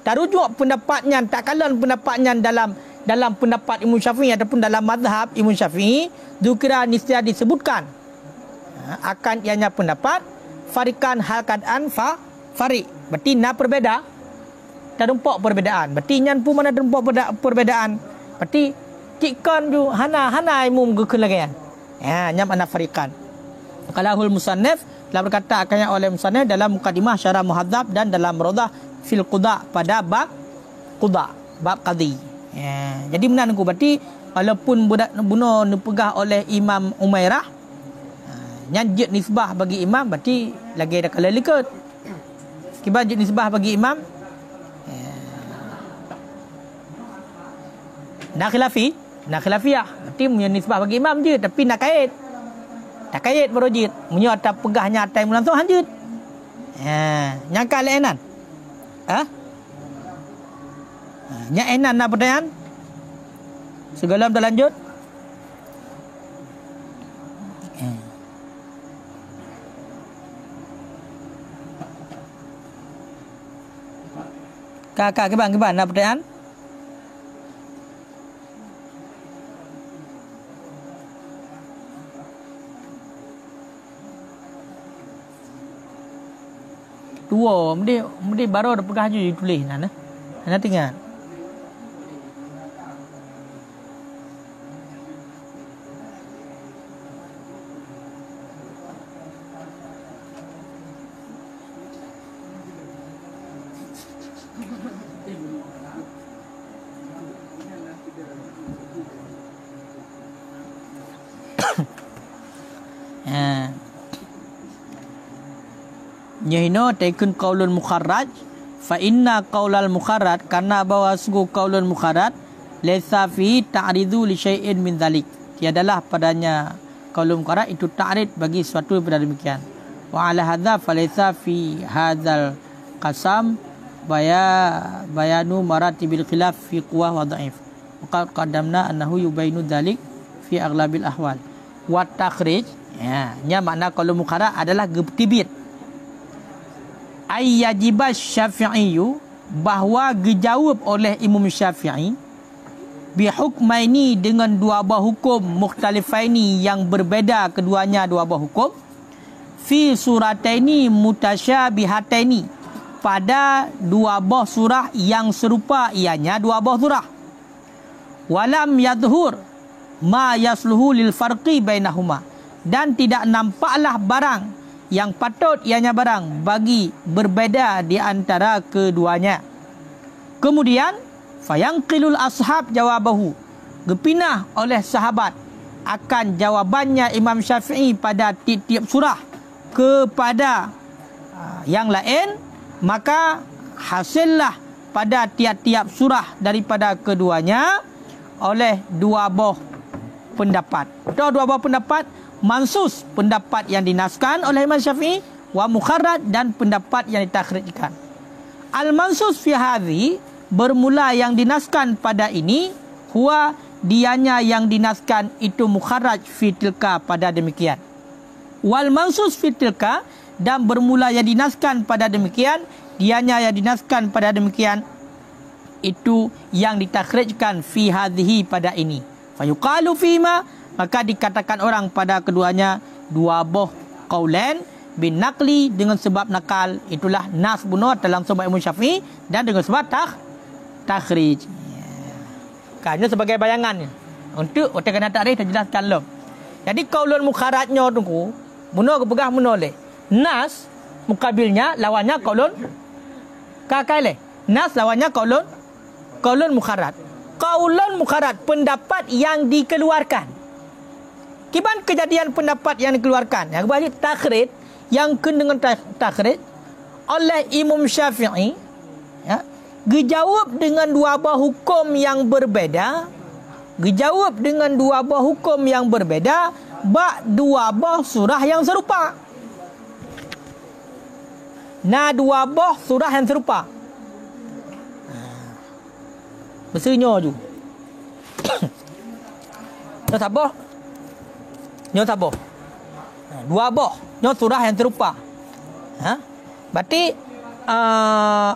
Tak rujuk pendapatnya, tak kalan pendapatnya dalam pendapat Imam Syafi'i ataupun dalam mazhab Imam Syafi'i, dzukira niscaya disebutkan akan ianya pendapat farikan hal keadaan farik. Berarti nak berbeza, terdapat perbedaan. Berarti nyan pun mana terdapat perbedaan. Berarti cikkan ju hana imum gekelagian. Ya, nyam ana farikan. Qalahul musannaf telah berkata akannya oleh musannaf dalam mukadimah syarah muhadzab dan dalam Rawdah fil Qudha pada bab Qudha, bab qadhi. Ya, jadi benar aku berarti walaupun bunuh dipegah oleh Imam Umairah, nyanjit nisbah bagi imam berarti lagi ada kala likut. Kibar jit nisbah bagi imam. Nak khilafiyah. Berarti punya nisbah bagi imam je tapi nak kait. Tak kait berujit. Punya atas pegahnya atas langsung hanjut. Nyangka lenan. Nya enan nak pertanyaan? Segala dah lanjut. Kakak keban nak pertanyaan? Dua, mesti baru ada pegah je tulis nana. Nana tinggal. Nyahino taikun qaulul mukharraj fa inna qaulal mukharraj karena bahwa sungguh qaulul mukharraj laysa fi ta'ridu li syai'in min dhalik. Tiadalah padanya qaulul mukharraj itu ta'rid bagi sesuatu daripada demikian. Wa ala hadza fa laysa fi hadzal qasam bayanu maratibil khilaf fi quwwah wa dha'if. Wa qaddamna annahu yubainu dhalik fi aghlabil ahwal. Wa takhrij nya makna qaulul mukharraj adalah gebtibit ayyajibas syafi'iyu bahawa dijawab oleh Imam Syafi'i bihukmaini dengan dua buah hukum mukhtalifaini yang berbeza keduanya dua buah hukum fi surataini mutasyabihataini pada dua buah surah yang serupa ianya dua buah surah walam yadhhur ma yasluhu lil farqi bainahuma dan tidak nampaklah barang yang patut ianya barang bagi berbeza di antara keduanya. Kemudian fayanqilul ashab jawabahu, gepinah oleh sahabat akan jawabannya Imam Syafi'i pada tiap-tiap surah kepada yang lain, maka hasillah pada tiap-tiap surah daripada keduanya oleh dua buah pendapat. Dua buah pendapat mansus, pendapat yang dinaskan oleh Imam Syafi'i, wa mukharraj dan pendapat yang ditakhrijkan. Al-mansus fi hadhi bermula yang dinaskan pada ini, huwa dianya yang dinaskan itu mukharraj fi tilka pada demikian. Wal mansus fi tilka dan bermula yang dinaskan pada demikian, dianya yang dinaskan pada demikian itu yang ditakhrijkan fi hadhihi pada ini. Fayuqalu fima, maka dikatakan orang pada keduanya dua buah qaulain bin naqli dengan sebab nakal, itulah nas bunuh dalam sebab Imam Syafi'i dan dengan sebab takhrij. Kan sebagai bayangan untuk otak kena takrif terjelaskan lom. Jadi qaulul mukharrajnya tu bunuh kepegah menoleh. Nas mukabilnya lawannya qaulun kakale. Nas lawannya qaulun mukharraj. Qaulun mukharraj pendapat yang dikeluarkan. Kiban kejadian pendapat yang dikeluarkan, yang berarti takhrid, yang kena dengan takhrid oleh Imam Syafi'i, ya, dijawab dengan dua buah hukum yang berbeda. Dijawab dengan dua buah hukum yang berbeda, bak dua buah surah yang serupa. Nah, dua buah surah yang serupa. Bersenya tu. Nyo sabar. Nyo sabar. Dua buah, nyo surah yang serupa. Ha? Berarti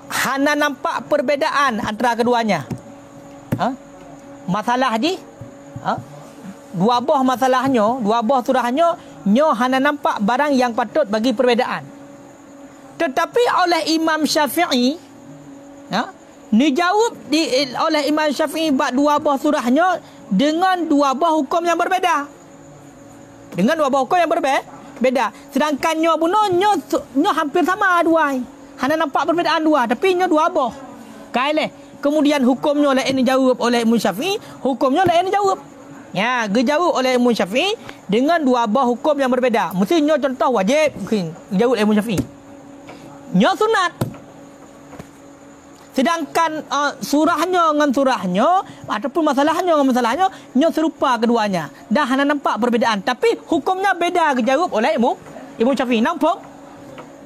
hana nampak perbezaan antara keduanya. Ha? Masalah ji, ha? Dua buah masalahnya, dua buah surahnya, nyo hana nampak barang yang patut bagi perbezaan. Tetapi oleh Imam Syafi'i, ha? Dijawab oleh Imam Syafi'i bab dua buah surahnya dengan dua buah hukum yang berbeza. Dengan dua buah hukum yang berbeza. Sedangkan nyo buno nyo hampir sama dua. Hanya nampak perbezaan dua, tapi nyo dua buah. Kaileh. Kemudian hukumnya lain dijawab oleh Imam Syafi'i, hukumnya lain dijawab. Ya, dijawab oleh Imam Syafi'i dengan dua buah hukum yang berbeza. Mesti nyo contoh wajib, mungkin dijawab oleh Imam Syafi'i. Nyo sunat. Sedangkan surahnya dengan surahnya ataupun masalahnya dengan masalahnya nyo serupa keduanya. Dah hanya nampak perbezaan, tapi hukumnya beda dijawab oleh Imam Syafi'i. Nampak?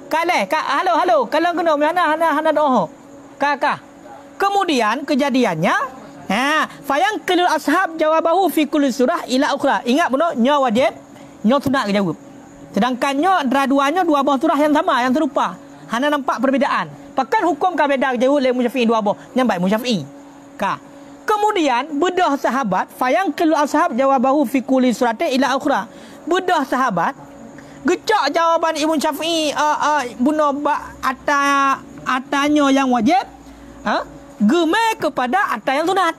Kale, halo. Kalau kena hana doh. Kakak. Kemudian kejadiannya, fayang kelul ashab jawabahu fi kulli surah ila ukhra. Ingat benar, nyo wajib, nyo sunat dijawab. Sedangkan nyo antara duanya dua buah surah yang sama, yang serupa. Hanya nampak perbezaan. Bahkan hukum ka beda jauh oleh Imam Syafi'i dua buah. Nyambai Imam Syafi'i. Ka. Kemudian bedah sahabat fayang kelul ashab jawabahu fi kulli surati ila ukhra. Bedah sahabat gecak jawaban Imam Syafi'i buno ba atanya yang wajib, gemai kepada atas yang sunat.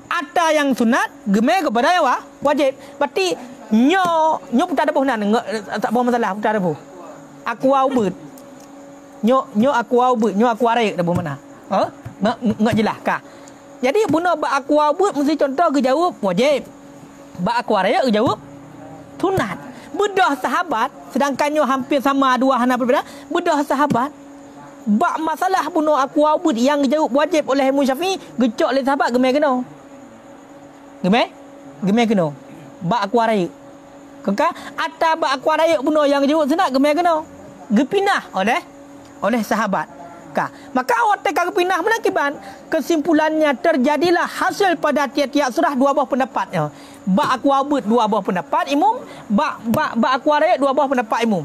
Atas yang sunat gemai kepada yang wajib. Berarti nyo pun tak ada pun tak apa masalah, pun tak ada pun. Aku ubud. Nyo aku ubud, nyo aku arek dah mana? Enggak jelas kah? Jadi buna ba aku ubud mesti contoh ke jawab wajib. Ba aku arek ke jawab sunat. Bedah sahabat sedangkan nyo hampir sama dua hana berbeza. Bedah sahabat bak masalah bunuh aku ubud yang dijawab wajib oleh Imam Syafi'i, gecok oleh sahabat gemai kena. Gemai kena. Bak aku araya. Kekak atau bak aku araya bunuh yang dijawab sunat gemai kena. Gepinah oleh sahabat. Maka awak tekan kepinah menakiban kesimpulannya terjadilah hasil pada tiap-tiap surah dua buah pendapat. Bak aku ubud dua buah pendapat imam, bak aku araya dua buah pendapat imam.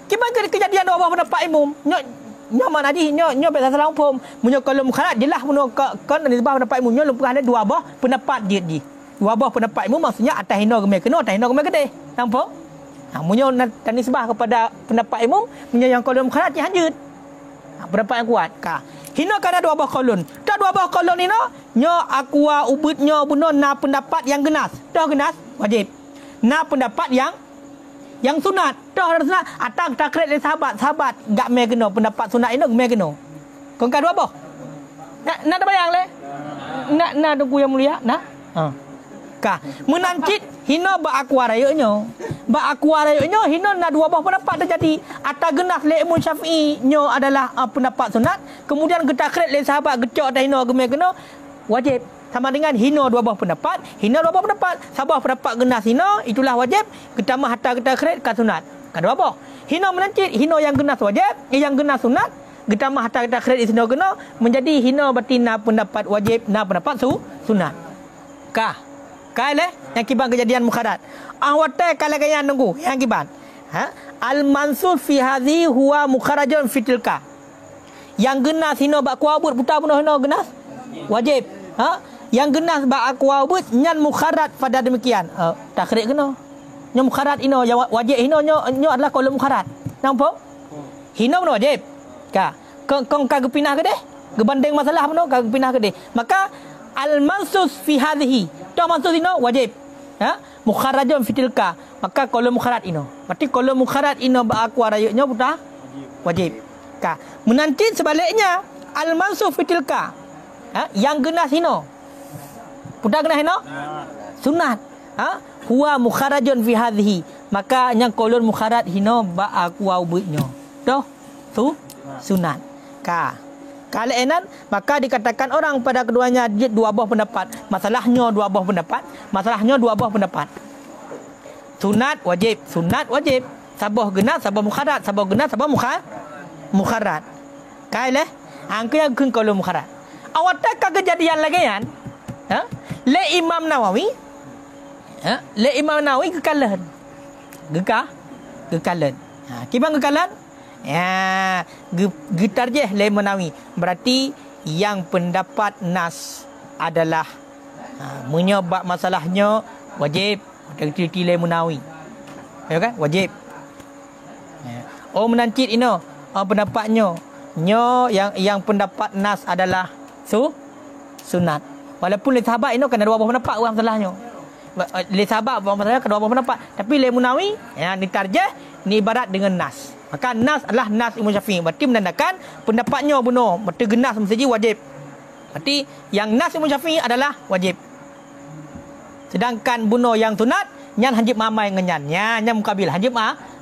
Kiban kejadian dua buah pendapat imam. Nyo mana di nyo biasa salah hukum. Munyo kalau mukharat jelas munyo kan di sebab pendapat imam nyo lupa ada dua buah pendapat dia di. Dua buah pendapat imam maksudnya atas hina gemai kena, atas hina gemai gede. Nampak? Munyo dan nisbah kepada pendapat imam, munyo yang kalau mukharat dia hanjut. Pendapat yang kuat. Hina kada dua buah kolon. Dah dua buah kolon ni nyo akwa ubud nyo buno na pendapat yang genas. Dah genas wajib. Na pendapat yang sunat. Dah sunat atang takrib dari sahabat gak me kena pendapat sunat ini me kena. Kau kan dua buah. Nak bayang le? Nak tunggu yang mulia. Nah. Menancit hina ba aku arayanya. Ba aku arayanya hina na dua buah pendapat terjadi. Atas genas le Imam Syafi'i nyo adalah pendapat sunat, kemudian getakrib le sahabat gecok atas hina gemai kena wajib. Sama dengan hina dua buah pendapat, hina dua buah pendapat, sabah pendapat genas hina itulah wajib, ketama hatta getakrib ka sunat. Ka dua buah. Hina menancit hina yang genas wajib, yang genas sunat, getama hatta getakrib hina kena menjadi hina berarti na pendapat wajib, na pendapat sunat. Yang kiban kejadian mukhadat. Awate kala gaya nunggu yang kiban. Al-mansur fi hadhi huwa mukharajun fi tilka. Yang genas hina bak kuabut putar bunuh hina genas wajib. Yang genas bak kuabut nyan mukharat pada demikian. Takrib kena. Nyo mukharat ino yang wajib hina nyo adalah kolom mukharat. Nampak? Hina bunuh wajib. Kong kagak pinah ke deh? Gebanding masalah bunuh kagak pinah ke deh. Maka al-mansus fi hadhihi. Dah mansus ino wajib. Mukharajun fitilka. Maka kalau mukharat ino. Berarti kalau mukharat ino ba aku arayanya putar wajib. Menanti sebaliknya al-mansus fitilka. Yang genas ino. Putar genas ino? Sunat. huwa mukharajun fi hadhihi, maka yang kolon mukharaj hino ba aku au bunyo doh tu sunat ka. Kalau enan maka dikatakan orang pada keduanya dia dua buah pendapat. Masalahnya dua buah pendapat. Masalahnya dua buah pendapat. Sunat wajib, sunat wajib. Sabah genat, sabah mukharat, sabah genat, sabah mukharat. Kai leh, angka yang kun kalau mukharat. Awak tak kejadian lagi kan? Ha? Le Imam Nawawi. Ha? Le Imam Nawawi kekalan. Kekalan. Ha, kibang kekalan? Ya, getarjeh le Nawawi. Berarti yang pendapat nas adalah menyebab masalahnya wajib. Aktiviti le Nawawi. Ya kan? Wajib. Ya. Oh menancit ino. Pendapatnya yang pendapat nas adalah sunat. Walaupun le sahabat ino kena dua buah pendapat orang salahnya. Le sahabat orang masalah kedua buah pendapat. Tapi le Nawawi yang ditarjih ni ibarat dengan nas. Maka nas adalah nas Imam Syafi'i. Berarti menandakan pendapatnya benar. Berarti genas mesti wajib. Berarti yang nas Imam Syafi'i adalah wajib. Sedangkan bunuh yang sunat nyan hanjib mamai ngenyan. Nyan mukabil hanjib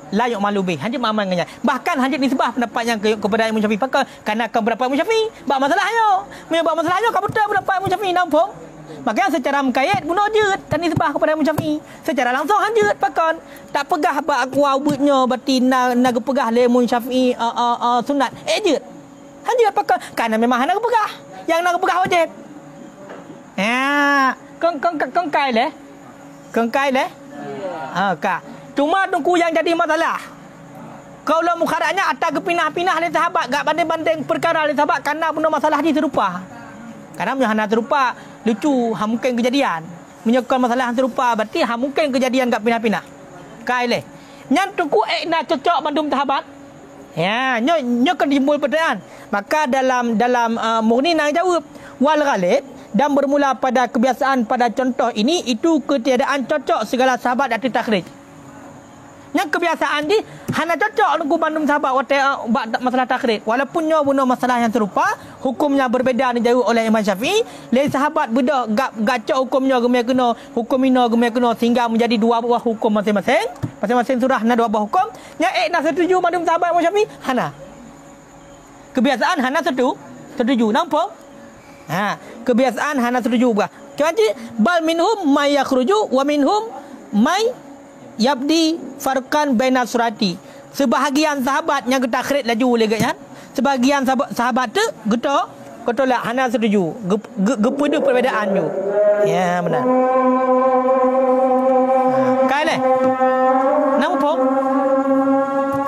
la yu'malubi. Hanjib mamai ngenyan. Bahkan hanjib nisbah pendapat yang kepada Imam Syafi'i. Kerana akan pendapat Imam Syafi'i bab masalahnya. Menyebab masalahnya kau betul pendapat Imam Syafi'i nampak. Maka secara mengkait bunuh jut dan nisbah kepada Imam Syafi'i. Secara langsung hanjut pakon. Tak pegah bab aku awbutnya berarti nak pegah le Imam Syafi'i sunat. Jut. Hanjut pakon. Kerana memang nak pegah. Yang nak pegah wajib. Kengkai leh. Kengkai leh. Kak. Cuma tunggu yang jadi masalah. Kalau mukharatnya atas kepinah-pinah le sahabat gak banding-banding perkara le sahabat kerana benda masalah ni serupa. Kerana hana serupa lucu, mungkin kejadian. Menyokong masalah serupa berarti mungkin kejadian gak pinah-pinah. Kai leh. Nyan tunggu nak cocok bandum sahabat. Ya, nyo kan timbul pertanyaan. Maka dalam Mughni nang jawab wal ghalib dan bermula pada kebiasaan pada contoh ini itu ketiadaan cocok segala sahabat dari takhrij. Yang kebiasaan di hana cocok nunggu bandung sahabat masalah takhrij. Walaupun nyo bunuh masalah yang serupa, hukumnya berbeza dijawab oleh Imam Syafi'i. Le sahabat beda gak cocok hukumnya gemai kena, hukum ino gemai kena sehingga menjadi dua buah hukum masing-masing. Masing-masing surah na dua buah hukum. Yang nak setuju bandung sahabat Imam Syafi'i hana. Kebiasaan hana setuju. Nampak? Kebiasaan hana setuju bah. Jadi bal minhum may yakhruju wa minhum may yabdi farqan baina surati. Sebahagian sahabat yang kita takhrij laju lagi kan. Sebahagian sahabat tu kita lah hana setuju. Gepada perbezaan tu. Ya benar. Kale. Nampak?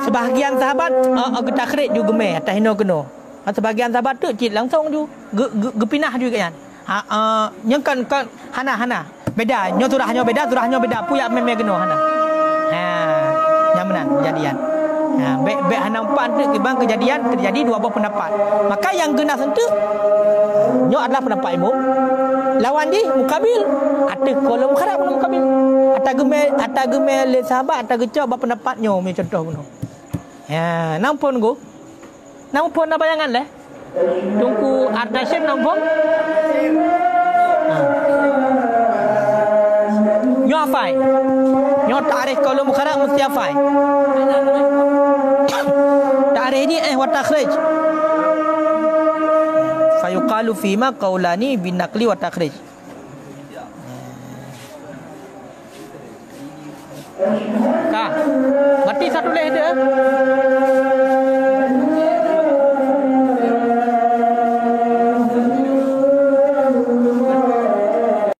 Sebahagian sahabat kita takhrij juga me atas hino kena. Sebahagian sahabat tu cik langsung tu gepinah juga kan. Yang kan hana beda, nyo surahnya beda puyak meme kena hana. Yang benar kejadian. Be hana empat tu kibang kejadian terjadi dua buah pendapat. Maka yang kena sentuh nyo adalah pendapat ilmu. Lawan di mukabil ada kolom kharap mukabil. Ata geme le sahabat ata gecok pendapat nyo me contoh kuno. Ya, nampak go. Nampak nak bayangan leh. Tunggu Ardashin nampak. Nyo hafai. Nyo tarikh kalau mukharaj mesti hafai. Tarikh ni wa takhrij. Fayuqalu fima qaulani bin naqli wa takhrij. Berarti satu leh dia.